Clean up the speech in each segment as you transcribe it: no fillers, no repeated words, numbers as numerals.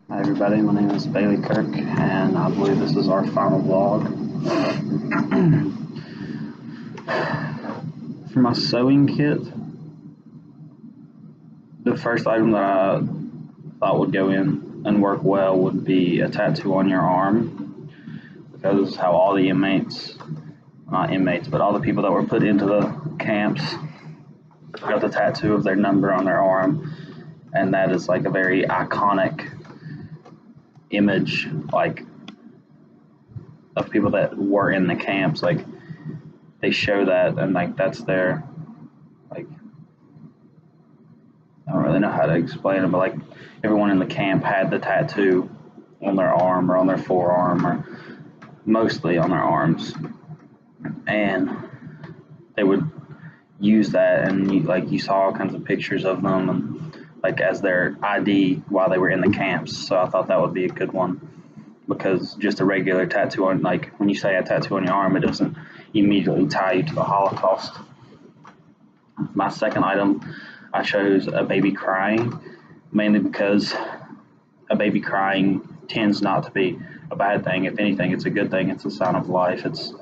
Hi everybody, my name is Bailey Kirk, and I believe this is our final vlog. For my sewing kit, the first item that I thought would go in and work well would be a tattoo on your arm, because how all the not inmates, but all the people that were put into the camps got the tattoo of their number on their arm, and that is like a very iconic image, like, of people that were in the camps. Like, they show that, and like that's their, like, I don't really know how to explain it, but like everyone in the camp had the tattoo on their arm or on their forearm, or mostly on their arms, and they would use that, and you saw all kinds of pictures of them, and like as their ID while they were in the camps. So I thought that would be a good one, because just a regular tattoo on, like, when you say a tattoo on your arm, it doesn't immediately tie you to the Holocaust. My second item, I chose a baby crying, mainly because a baby crying tends not to be a bad thing. If anything, it's a good thing. It's a sign of life. It's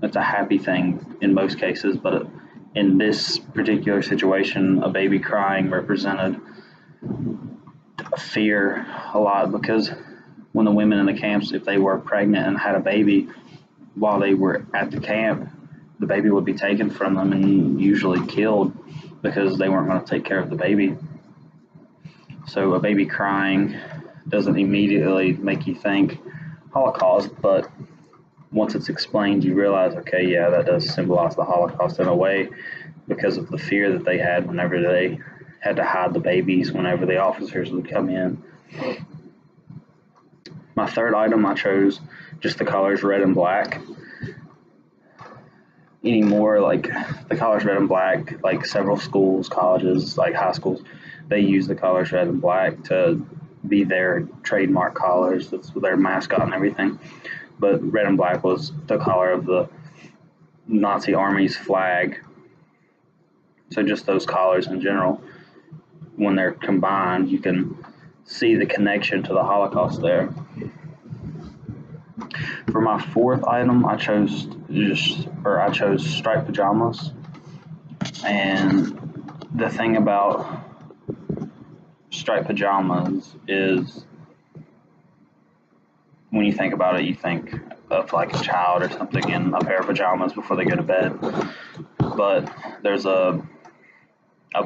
a happy thing in most cases, but in this particular situation, a baby crying represented fear a lot, because when the women in the camps, if they were pregnant and had a baby while they were at the camp, the baby would be taken from them and usually killed, because they weren't going to take care of the baby. So a baby crying doesn't immediately make you think Holocaust, but once it's explained, you realize, okay, yeah, that does symbolize the Holocaust in a way, because of the fear that they had whenever they had to hide the babies whenever the officers would come in. My third item, I chose just the colors red and black. Anymore, like, the colors red and black, like several schools, colleges, like high schools, they use the colors red and black to be their trademark colors. That's their mascot and everything. But red and black was the color of the Nazi Army's flag. So just those colors in general, when they're combined, you can see the connection to the Holocaust there. For my fourth item, I chose striped pajamas. And the thing about striped pajamas is, when you think about it, you think of like a child or something in a pair of pajamas before they go to bed. But there's a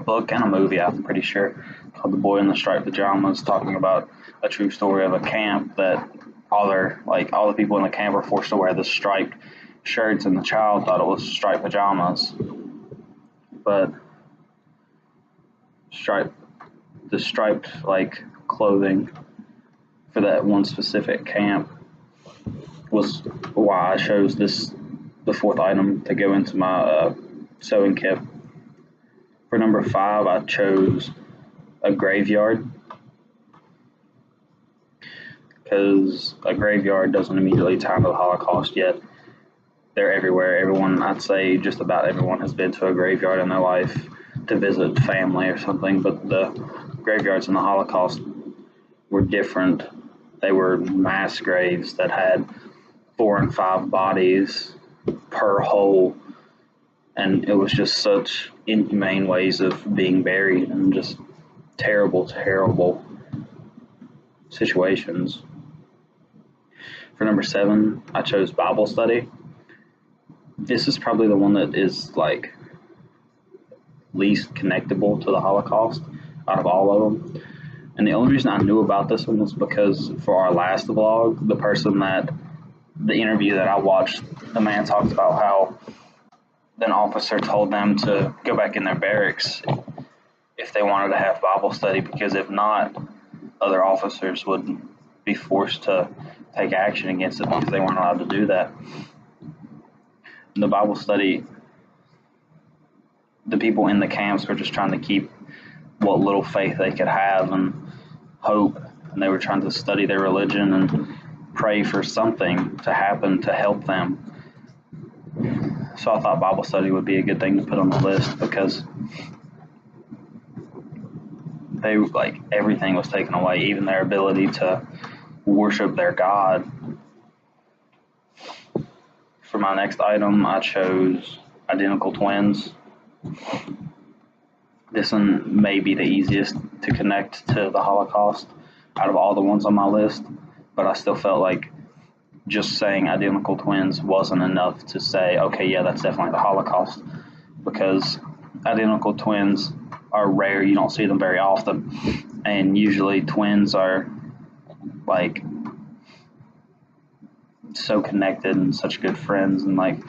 book and a movie, I'm pretty sure, called The Boy in the Striped Pajamas, talking about a true story of a camp that all the people in the camp were forced to wear the striped shirts, and the child thought it was striped pajamas. But the striped like clothing for that one specific camp was why I chose the fourth item to go into my sewing kit. For number 5, I chose a graveyard, because a graveyard doesn't immediately tie to the Holocaust, yet they're everywhere. I'd say just about everyone has been to a graveyard in their life to visit family or something, but the graveyards in the Holocaust were different. They were mass graves that had 4 and 5 bodies per hole, and it was just such inhumane ways of being buried, and just terrible, terrible situations. For number 7, I chose Bible study. This is probably the one that is like least connectable to the Holocaust out of all of them. And the only reason I knew about this one was because for our last vlog, the interview that I watched, the man talked about how an officer told them to go back in their barracks if they wanted to have Bible study, because if not, other officers would be forced to take action against it, because they weren't allowed to do that. In the Bible study, the people in the camps were just trying to keep what little faith they could have and hope, and they were trying to study their religion and pray for something to happen to help them. So I thought Bible study would be a good thing to put on the list, because they, like, everything was taken away, even their ability to worship their God. For my next item, I chose identical twins. This one may be the easiest to connect to the Holocaust out of all the ones on my list, but I still felt like just saying identical twins wasn't enough to say, okay, yeah, that's definitely the Holocaust, because identical twins are rare. You don't see them very often, and usually twins are, like, so connected and such good friends, and, like,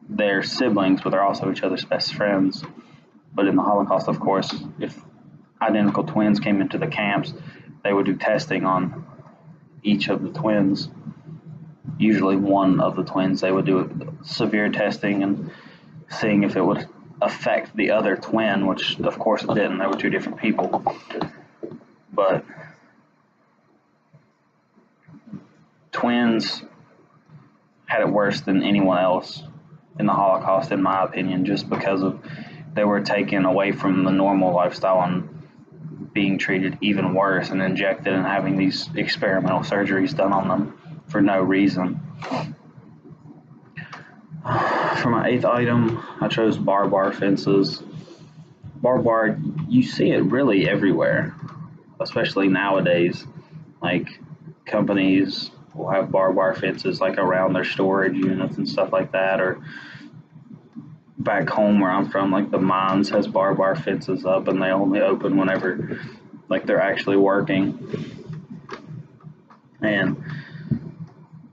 they're siblings, but they're also each other's best friends. But in the Holocaust, of course, if identical twins came into the camps, they would do testing on each of the twins. Usually one of the twins, they would do severe testing and seeing if it would affect the other twin, which of course it didn't. They were two different people. But twins had it worse than anyone else in the Holocaust, in my opinion, just because of they were taken away from the normal lifestyle and being treated even worse and injected and having these experimental surgeries done on them for no reason. For my 8th item, I chose barbed wire fences. Barbed wire, you see it really everywhere, especially nowadays. Like, companies will have barbed wire fences, like, around their storage units and stuff like that, or back home where I'm from, like, the mines has barbed wire fences up, and they only open whenever, like, they're actually working. And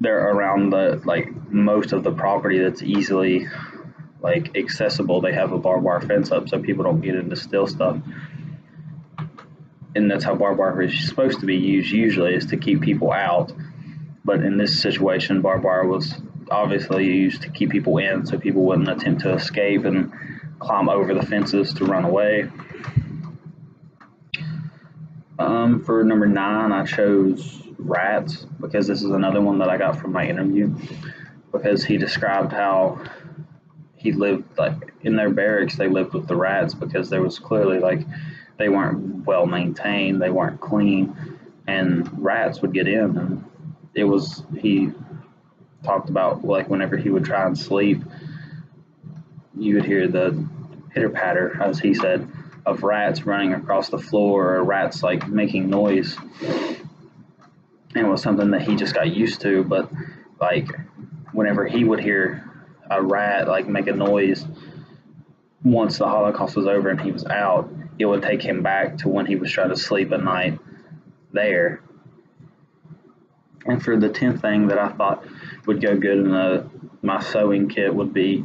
they're around the, like, most of the property that's easily, like, accessible. They have a barbed wire fence up so people don't get in to steal stuff. And that's how barbed wire is supposed to be used usually, is to keep people out. But in this situation, barbed wire was obviously used to keep people in so people wouldn't attempt to escape and climb over the fences to run away. For number 9, I chose rats, because this is another one that I got from my interview, because he described how he lived, like, in their barracks. They lived with the rats because there was clearly, like, they weren't well maintained, they weren't clean, and rats would get in. And he talked about, like, whenever he would try and sleep, you would hear the pitter patter, as he said, of rats running across the floor, or rats, like, making noise. And it was something that he just got used to. But, like, whenever he would hear a rat, like, make a noise, once the Holocaust was over and he was out, it would take him back to when he was trying to sleep at night there. And for the 10th thing that I thought would go good in my sewing kit would be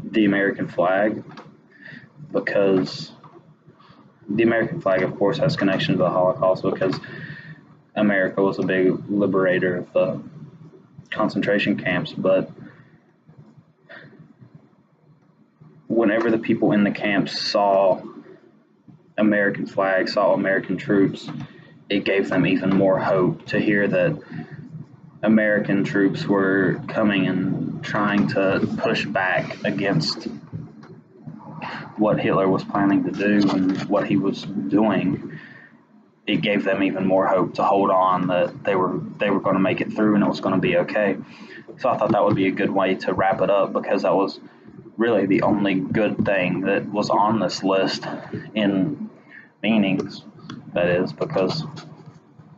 the American flag, because the American flag, of course, has connection to the Holocaust, because America was a big liberator of the concentration camps. But whenever the people in the camps saw American flags, saw American troops, it gave them even more hope to hear that American troops were coming and trying to push back against what Hitler was planning to do and what he was doing. It gave them even more hope to hold on, that they were going to make it through and it was going to be okay. So I thought that would be a good way to wrap it up, because that was really the only good thing that was on this list in meanings, that is, because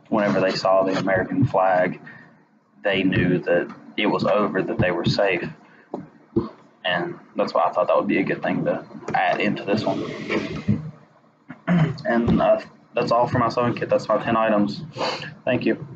whenever they saw the American flag, they knew that it was over, that they were safe. And that's why I thought that would be a good thing to add into this one. And that's all for my sewing kit. That's my 10 items. Thank you.